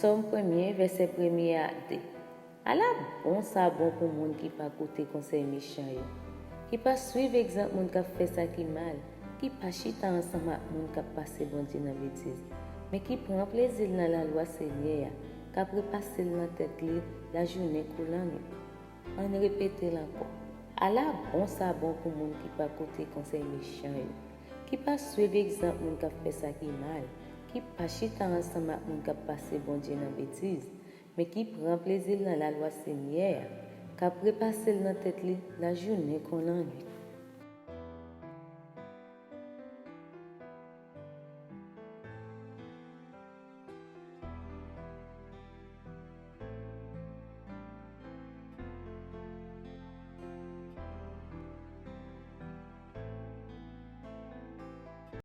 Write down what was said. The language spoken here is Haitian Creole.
Somme 1er, verset 1er à 2. Allah bon ça bon pour moun qui pas côté conseil méchant yo. Qui pas suivre exemple moun qui fait ça qui mal, qui pas chita ensemble avec moun qui passer bon Dieu dans bêtise, mais qui prend plaisir dans la loi Seigneur, qui après passer dans tête li la journée coulant. On répète encore. Allah bon ça bon pour moun qui pas côté conseil méchant yo, qui pas suivre exemple moun qui fait ça qui mal, qui pas chita ensemble avec moun qui passer bon Dieu dans bêtise, mais qui prend plaisir dans la loi Seigneur, qui après passer dans tête li la journée qu'on ennuie.